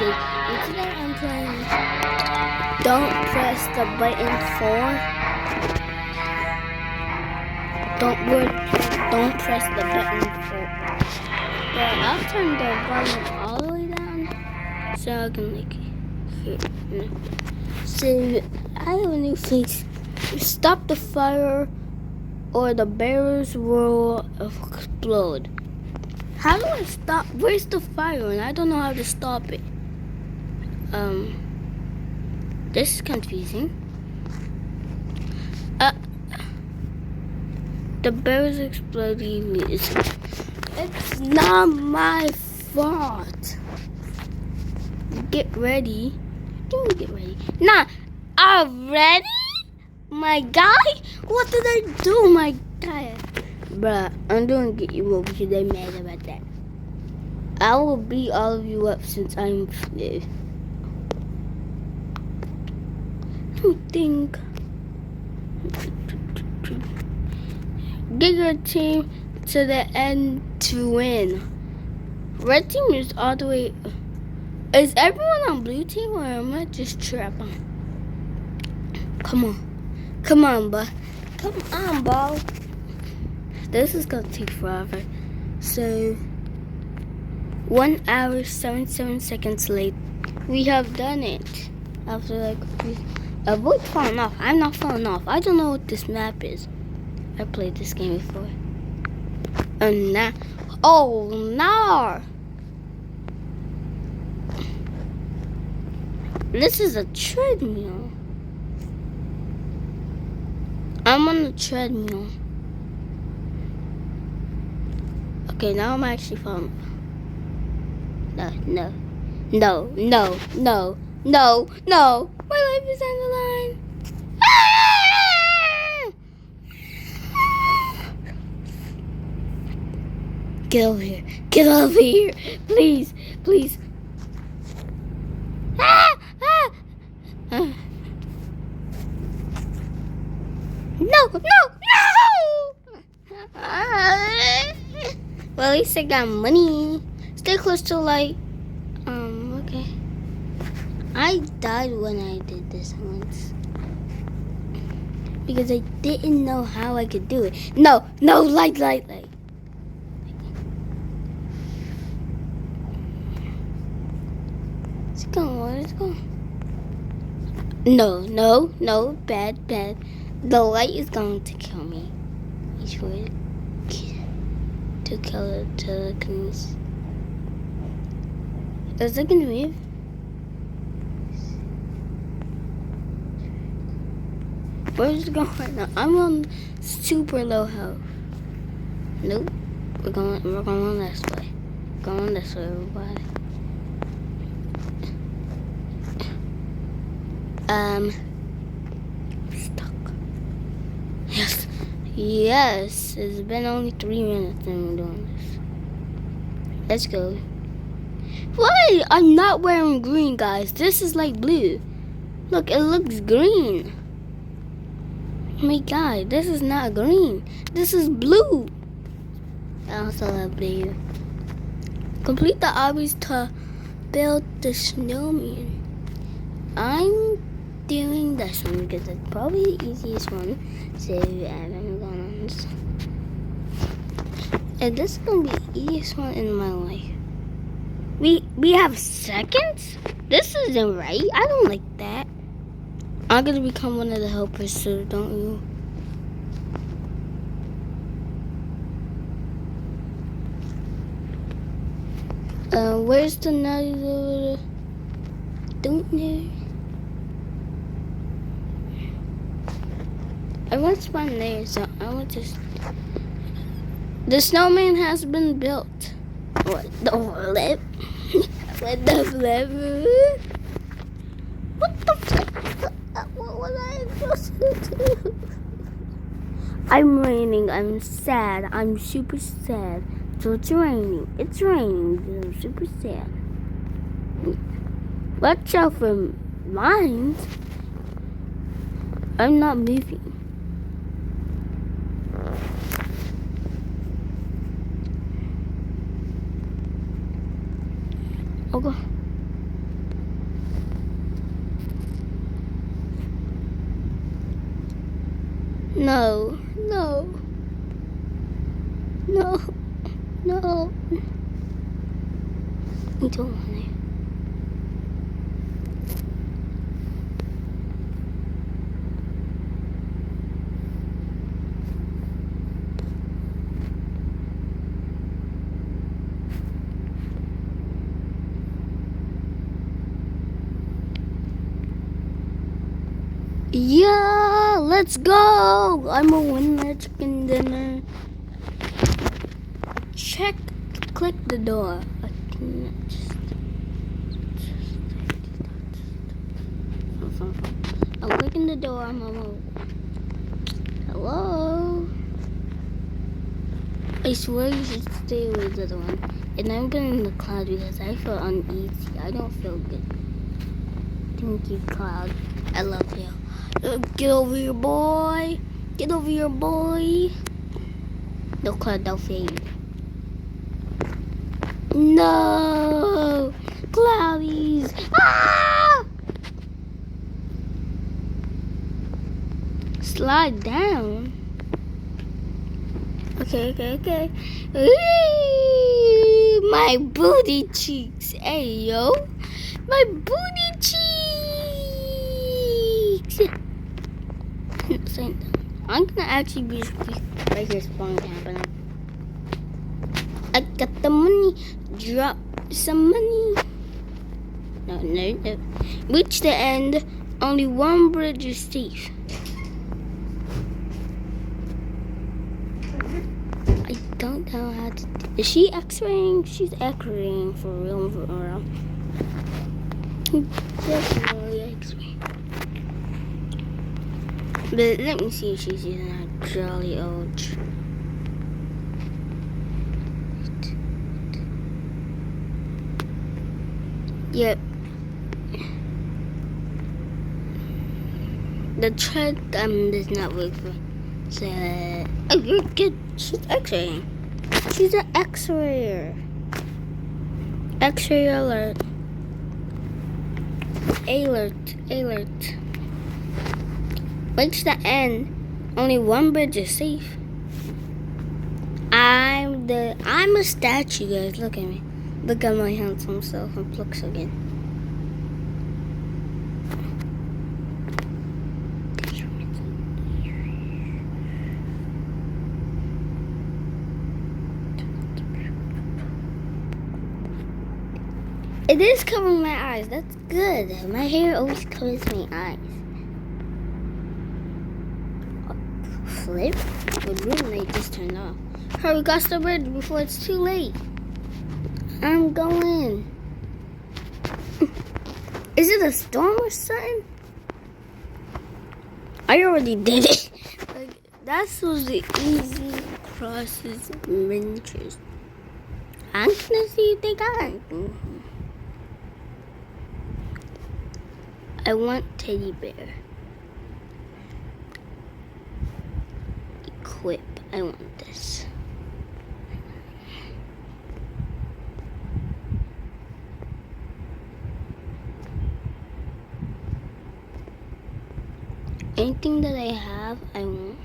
Weekly, and today I'm playing Don't Press the Button 4. Don't press the button 4. But I'll turn the volume all the way down so I can hear. So I have a new face. Stop the fire or the barrels will explode. How do I stop? Where's the fire? And I don't know how to stop it. This is confusing. The barrels exploding. It's not my fault. Get ready. Don't get ready. Nah, already? My guy? What did I do, my guy? Bruh, I'm gonna get you over because they're mad about that. I will beat all of you up since I'm new. I think. Get your team to the end to win. Red team is all the way. Is everyone on blue team or am I just trapping? Come on. Come on, bud. Come on, ball. This is gonna take forever. So 1 hour 77 seconds late. We have done it. After avoid falling off. I'm not falling off. I don't know what this map is. I played this game before. And now, oh no! This is a treadmill. I'm on the treadmill. Okay, now I'm actually falling. No. My life is on the line. Get over here. Get over here. Please. No. Well, at least I got money. Stay close to light. Okay. I died when I did this once. Because I didn't know how I could do it. No, light. Let's go. No, bad. The light is going to kill me. He's going to kill the telekinesis. Is it going to move? Where's it going right now? I'm on super low health. Nope. We're going this way. Going this way, everybody. Stuck. Yes. It's been only 3 minutes and we're doing this. Let's go. Why? I'm not wearing green, guys. This is like blue. Look, it looks green. Oh my God, this is not green. This is blue. I also love blue. Complete the obbies to build the snowman. I'm doing this one because it's probably the easiest one. So I'm going on this. And this is gonna be the easiest one in my life. We have seconds? This isn't right. I don't like that. I'm gonna become one of the helpers, so don't you? Where's the nutty? Don't know. I want to spawn there, so I want to. The snowman has been built. What the flip? What the flip? What the flip? What was I supposed to do? I'm raining. I'm sad. I'm super sad. So it's raining. It's raining. I'm super sad. Watch out for mines. I'm not moving. Okay. No, no, no, no. I don't want it. Yeah, let's go. I'm a winner, chicken dinner. Check, click the door. I'm clicking the door. Hello. I swear you should stay away the other one. And I'm going in the cloud because I feel uneasy. I don't feel good. Thank you, Cloud. I love you. Get over here, boy. Get over here, boy. No, Cloud, don't fade. No! Cloudies! Ah! Slide down. Okay. Eee, my booty cheeks. Hey, yo. My booty cheeks. I'm gonna actually be right here spawn camping. I got the money. Drop some money. No. Reach the end. Only one bridge is safe. I don't know how to. Is she X-raying? She's X-raying for real. Definitely X-ray. But let me see if she's using that jolly old. Yep. The trick does not work for. So, oh, you're good. She's X-raying. She's an X-rayer. X-ray alert. Alert. Reach the end. Only one bridge is safe. I'm a statue, guys. Look at me. Look at my handsome self and looks again. It is covering my eyes. That's good. My hair always covers my eyes. Flip? The room light just turned off. Hurry, cross the bridge before it's too late. I'm going. Is it a storm or something? I already did it. That's was the easy crosses adventures. I'm gonna see if they got anything. I want teddy bear. Equip. I want this. Anything that I have, I want.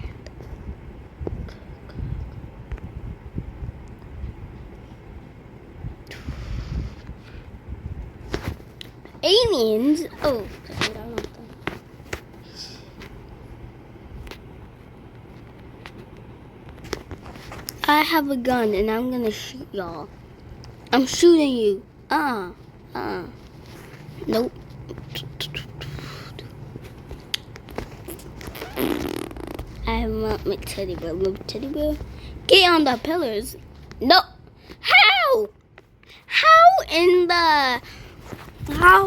Aliens? Oh, I don't know. I have a gun and I'm gonna shoot y'all. I'm shooting you. Nope. I want my teddy bear. Move teddy bear. Get on the pillars. No. How? How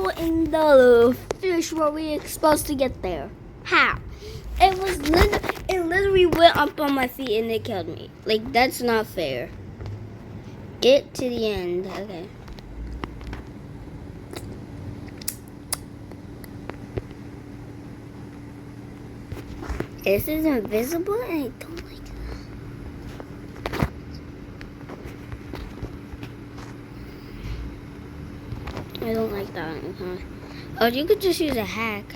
in the fish were we supposed to get there? How? It literally went up on my feet and it killed me. Like, that's not fair. Get to the end. Okay. This is invisible and I don't like that. I don't like that. Oh, you could just use a hack.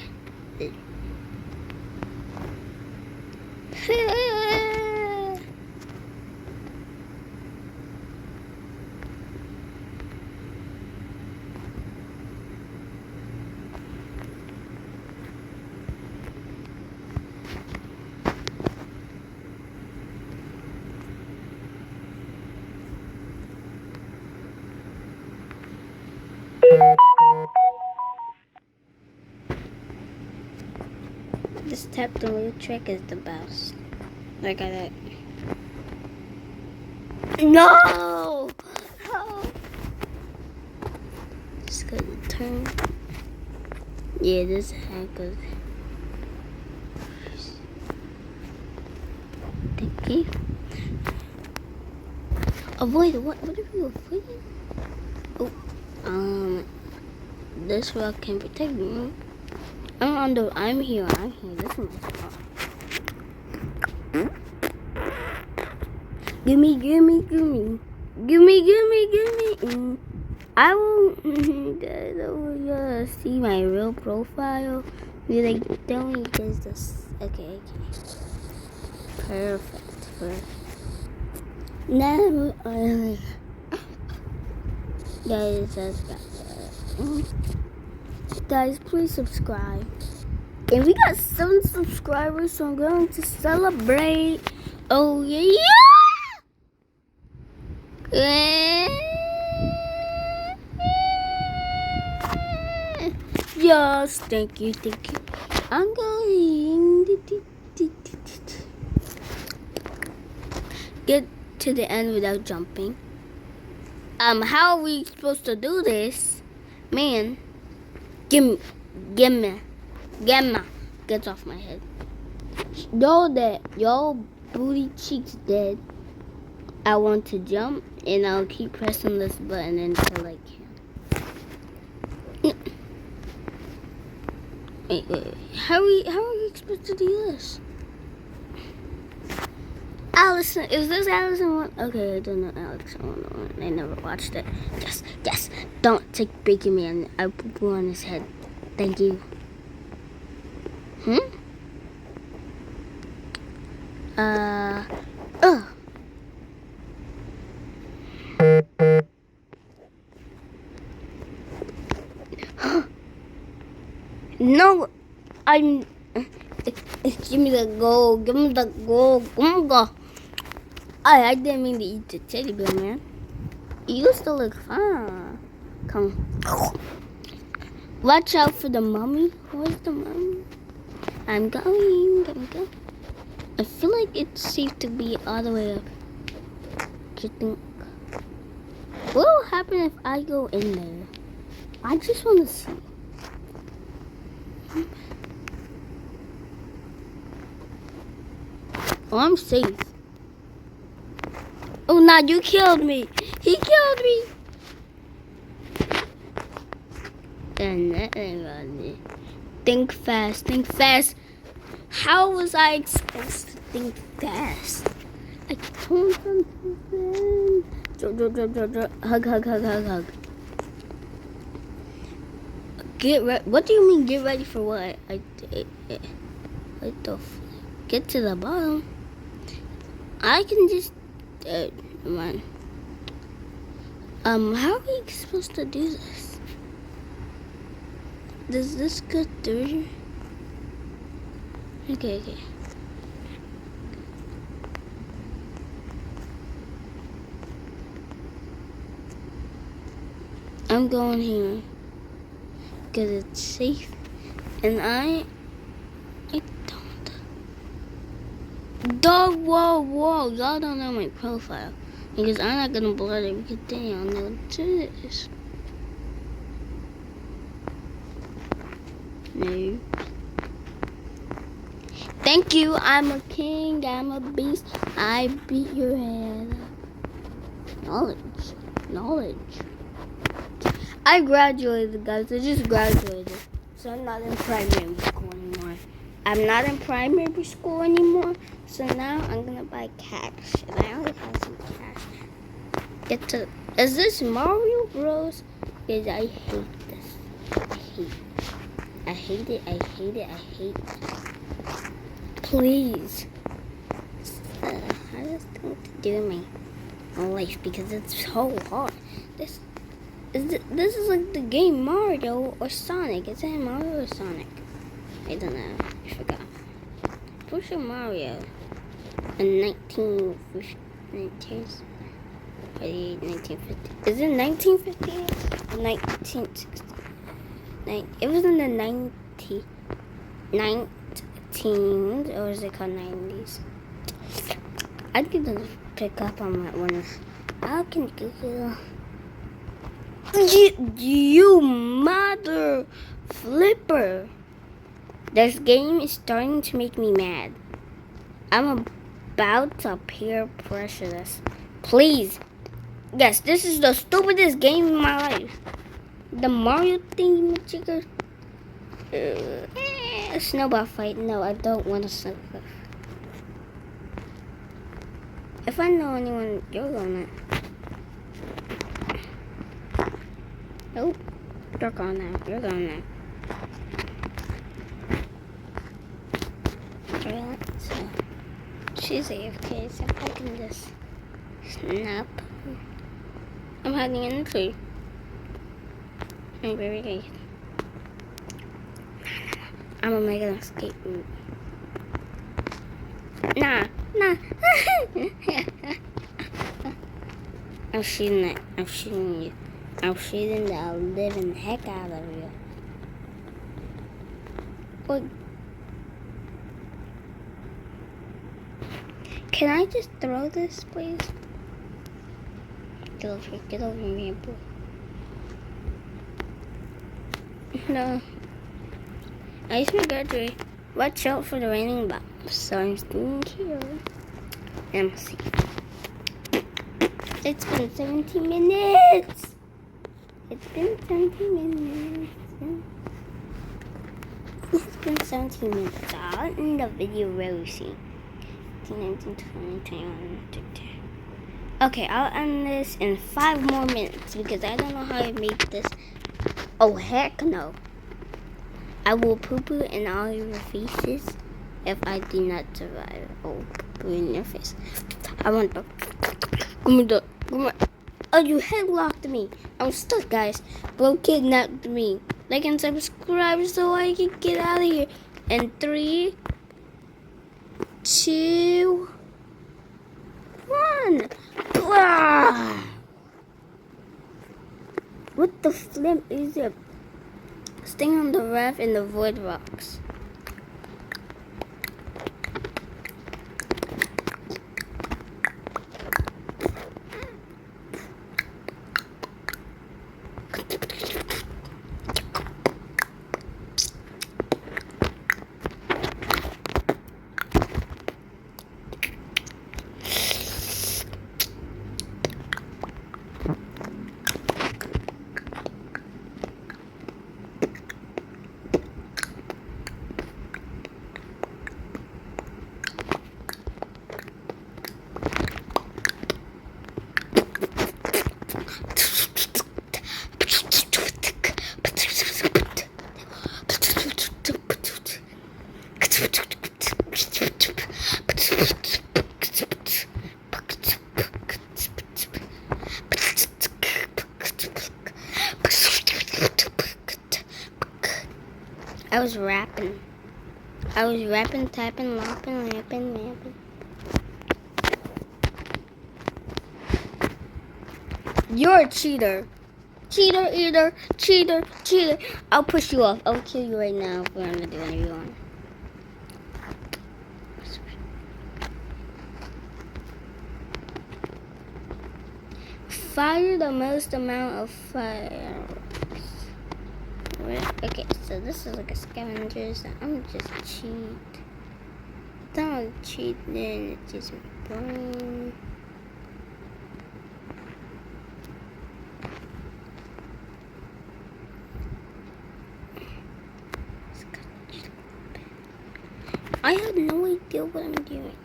This tap the wheel trick is the best. Look at it. No! Oh. Just gonna turn. Yeah, this hack goes. Thank you. Avoid what? What are you avoiding? Oh, this rock can protect me. I'm here. This is my spot. Gimme. I will guys over here see my real profile. Be like, don't use this. Okay. Perfect. Now, guys, please subscribe. And we got 7 subscribers, so I'm going to celebrate. Oh yeah! Yes, thank you. I'm going to get to the end without jumping. How are we supposed to do this? Man, Gemma, gets off my head. Know that your booty cheeks dead. I want to jump, and I'll keep pressing this button until I can. Wait. How are we supposed to do this? Allison, is this Allison? Okay, I don't know Allison. I never watched it. Yes. Don't take Bacon Man. I poo on his head. Thank you. No, I'm. Give me the gold. Go. I didn't mean to eat the teddy bear, man. You used to look fun. Come. Watch out for the mummy. Where's the mummy? I'm going. I feel like it's safe to be all the way up. Do you think? What will happen if I go in there? I just want to see. Oh, I'm safe. Oh, no, you killed me. He killed me. And that ain't right. Think fast. How was I supposed to think fast? I told them to hug. Get ready. What do you mean get ready for what? What the get to the bottom. I can just run. How are we supposed to do this? Does this go through here? Okay. I'm going here because it's safe, and I don't. Whoa! Y'all don't know my profile because I'm not gonna blur it because they don't know what to do this. No. Thank you. I'm a king. I'm a beast. I beat your head up. Knowledge. I graduated, guys. I just graduated. So I'm not in primary school anymore. So now I'm gonna buy cash. And I only have some cash. Is this Mario Bros? Because I hate this. I hate it. Please. hardest thing to do in my life because it's so hard. This is like the game Mario or Sonic. Is it Mario or Sonic? I don't know. I forgot. Pretty sure Mario in 1950. Is it 1950 or 1960? It was in the 19s, or is it called 90s? I didn't pick up on that one. I can Google. You mother flipper! This game is starting to make me mad. I'm about to peer pressure this. Please. Yes, this is the stupidest game in my life. The Mario thing, jigger. Snowball fight. No, I don't want a snowball. If I know anyone, you're going to. Nope. You're going now. You're going now. So, she's AFK, so I can just snap. I'm hiding in the tree. I'm very good. I'm gonna make an escape route. Nah. I'm shooting it. I'm shooting you. I'm shooting the living heck out of you. What? Can I just throw this, please? Get over here, boy. No. I used to graduate. Watch out for the raining bombs. So I'm staying here. And I'm see. It's been 17 minutes. It's been 17 minutes. It's been 17 minutes. I'll end the video really soon. 19, 20, 21, 22. Okay, I'll end this in 5 more minutes because I don't know how I made this. Oh, heck no. I will poo-poo in all your faces if I do not survive. Oh, poo-poo in your face. I want the... Oh, you headlocked me. I'm stuck, guys. Bro kidnapped me. Like and subscribe so I can get out of here. And 3, 2, 1. Ah! What the flip is it? Staying on the raft in the void rocks. I was rapping, tapping, lopping, lapping, mapping. You're a cheater. Cheater, eater, cheater, cheater. I'll push you off. I'll kill you right now if we're gonna do whatever you want. Fire the most amount of fire. Okay, so this is like a scavenger, so I'm just cheat. Don't cheat, then it's just boring. I have no idea what I'm doing.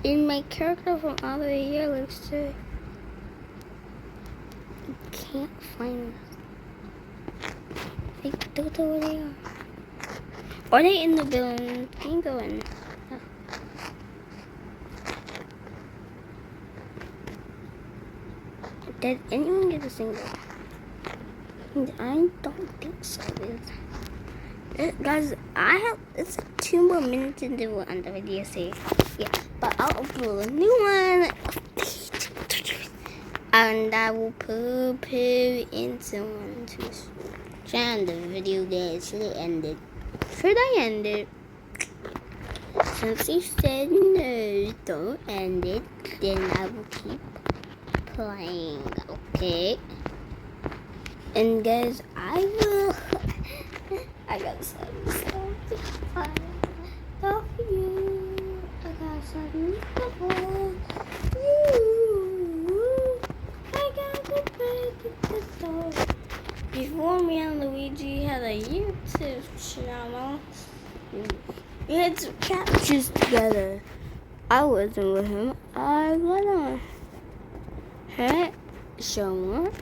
And my character from all the way here looks to... I can't find this. I don't know where they are. Are they in the building? Can you go in? Did anyone get a single? I don't think so. Guys, it's 2 more minutes into we'll end the video, so yeah. But I'll upload a new one. And I will put in someone to end the video there. Should I end it? Since you said no, don't end it, then I will keep playing, okay? And guys, I got something for you. I got something for you. I got the baby store. Before me and Luigi had a YouTube channel, we had some captures together. I wasn't with him. I went on. Hey, someone.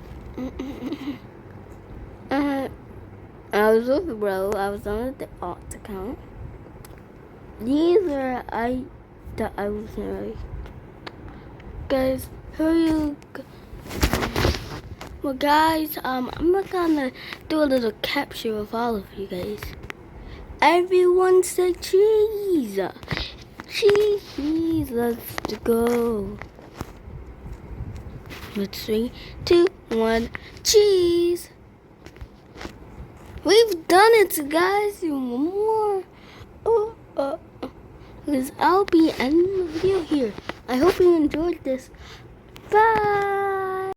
I was with bro. I was on the alt account. Neither I thought I was married. Guys, here you go. Well, guys, I'm not gonna do a little capture of all of you guys. Everyone said cheese. Cheese, let's go. 3, 2, 1, cheese. We've done it, guys. One more. Because I'll be ending the video here. I hope you enjoyed this. Bye.